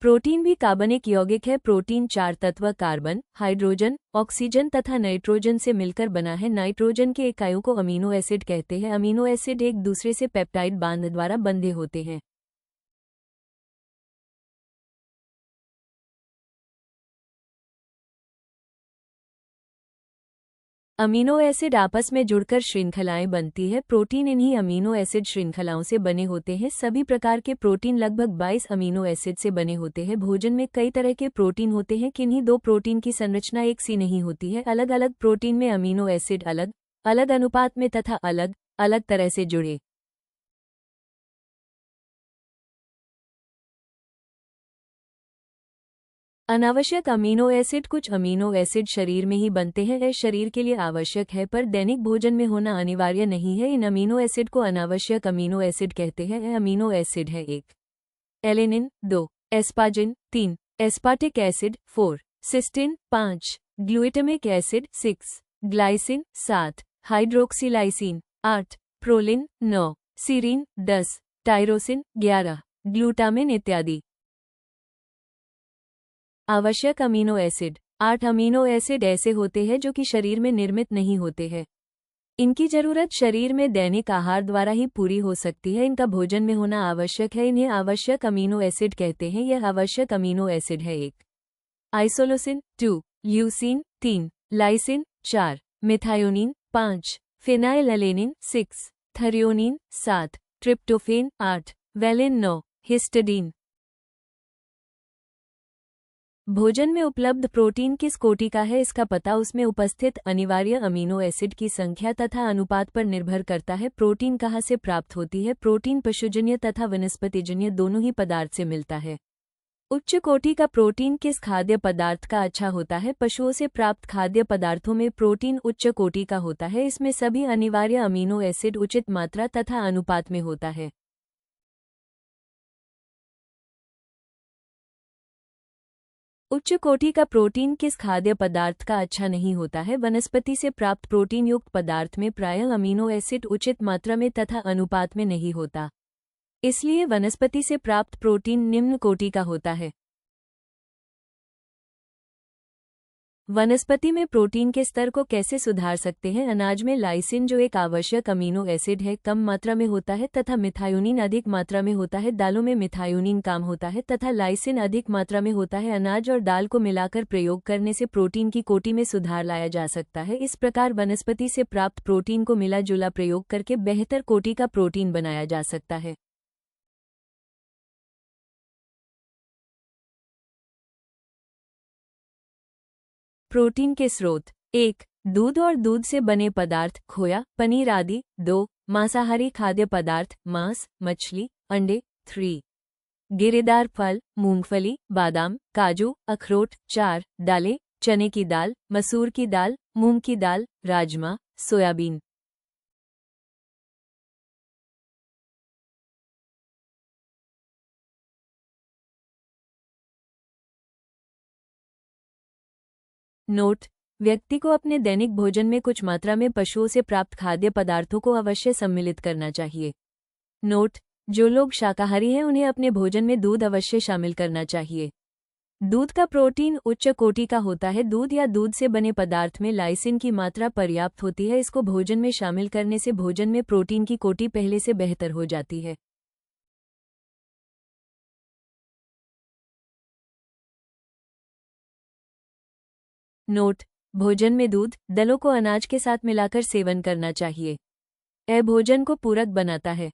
Protein भी कार्बनिक यौगिक है। प्रोटीन 4 तत्व कार्बन, हाइड्रोजन, ऑक्सीजन तथा नाइट्रोजन से मिलकर बना है। नाइट्रोजन के इकाइयों को अमीनो एसिड कहते हैं। अमीनो एसिड एक दूसरे से पेप्टाइड बांध द्वारा बंधे होते हैं। अमीनो एसिड आपस में जुड़कर श्रृंखलाएं बनती है। प्रोटीन इन्हीं अमीनो एसिड श्रृंखलाओं से बने होते हैं। सभी प्रकार के प्रोटीन लगभग 22 अमीनो एसिड से बने होते हैं। भोजन में कई तरह के प्रोटीन होते हैं। किन्हीं दो प्रोटीन की संरचना एक सी नहीं होती है। अलग अलग प्रोटीन में अमीनो एसिड अलग अलग अनुपात में तथा अलग अलग तरह से जुड़े। अनावश्यक अमीनो एसिड। कुछ अमीनो एसिड शरीर में ही बनते हैं। यह शरीर के लिए आवश्यक है पर दैनिक भोजन में होना अनिवार्य नहीं है। इन अमीनो एसिड को अनावश्यक अमीनो एसिड कहते हैं। यह अमीनो एसिड है: 1 alanine, 2 asparagine, 3 aspartic acid, 4 cysteine, 5 glutamic acid, 6 glycine, 7 hydroxylysine, 8 proline, 9 serine, 10 tyrosine, 11 glutamine इत्यादि। आवश्यक अमीनो एसिड। 8 अमीनो एसिड ऐसे होते हैं जो कि शरीर में निर्मित नहीं होते हैं। इनकी जरूरत शरीर में दैनिक आहार द्वारा ही पूरी हो सकती है। इनका भोजन में होना आवश्यक है। इन्हें आवश्यक अमीनो एसिड कहते हैं। यह आवश्यक अमीनो एसिड है: 1 आइसोलोसिन, 2 leucine, 3 lysine, 4 methionine, 5 phenylalanine, 6 threonine, 7 tryptophan, 8 valine, 9 histidine. भोजन में उपलब्ध प्रोटीन किस कोटि का है इसका पता उसमें उपस्थित अनिवार्य अमीनो एसिड की संख्या तथा अनुपात पर निर्भर करता है। प्रोटीन कहाँ से प्राप्त होती है? प्रोटीन पशुजन्य तथा वनस्पतिजन्य दोनों ही पदार्थ से मिलता है। उच्च कोटि का प्रोटीन किस खाद्य पदार्थ का अच्छा होता है? पशुओं से प्राप्त खाद्य पदार्थों में प्रोटीन उच्च कोटि का होता है। इसमें सभी अनिवार्य अमीनो एसिड उचित मात्रा तथा अनुपात में होता है। उच्च कोटि का प्रोटीन किस खाद्य पदार्थ का अच्छा नहीं होता है? वनस्पति से प्राप्त प्रोटीन युक्त पदार्थ में प्रायः अमीनो एसिड उचित मात्रा में तथा अनुपात में नहीं होता। इसलिए वनस्पति से प्राप्त प्रोटीन निम्न कोटि का होता है। वनस्पति में प्रोटीन के स्तर को कैसे सुधार सकते हैं? अनाज में लाइसिन जो एक आवश्यक अमीनो एसिड है कम मात्रा में होता है तथा मिथायोनिन अधिक मात्रा में होता है। दालों में मिथायोनिन कम होता है तथा लाइसिन अधिक मात्रा में होता है। अनाज और दाल को मिलाकर प्रयोग करने से प्रोटीन की कोटि में सुधार लाया जा सकता है। इस प्रकार वनस्पति से प्राप्त प्रोटीन को मिला जुला प्रयोग करके बेहतर कोटि का प्रोटीन बनाया जा सकता है। प्रोटीन के स्रोत: 1 दूध और दूध से बने पदार्थ, खोया, पनीर आदि। 2 मांसाहारी खाद्य पदार्थ, मांस, मछली, अंडे। 3 गिरेदार फल, मूंगफली, बादाम, काजू, अखरोट। 4 दालें, चने की दाल, मसूर की दाल, मूंग की दाल, राजमा, सोयाबीन। नोट: व्यक्ति को अपने दैनिक भोजन में कुछ मात्रा में पशुओं से प्राप्त खाद्य पदार्थों को अवश्य सम्मिलित करना चाहिए। नोट: जो लोग शाकाहारी हैं उन्हें अपने भोजन में दूध अवश्य शामिल करना चाहिए। दूध का प्रोटीन उच्च कोटि का होता है। दूध या दूध से बने पदार्थ में लाइसिन की मात्रा पर्याप्त होती है। इसको भोजन में शामिल करने से भोजन में प्रोटीन की कोटि पहले से बेहतर हो जाती है। नोट: भोजन में दूध, दलों को अनाज के साथ मिलाकर सेवन करना चाहिए। यह भोजन को पूरक बनाता है।